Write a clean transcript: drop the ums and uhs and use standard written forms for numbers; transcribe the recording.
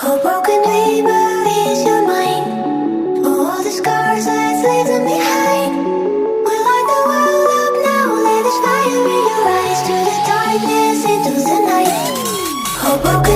Oh, broken dreamer, is your mind? Oh, all the scars that's leaving behind. We light the world up now, let us fire in your eyes. To the darkness, into the night. Oh, broken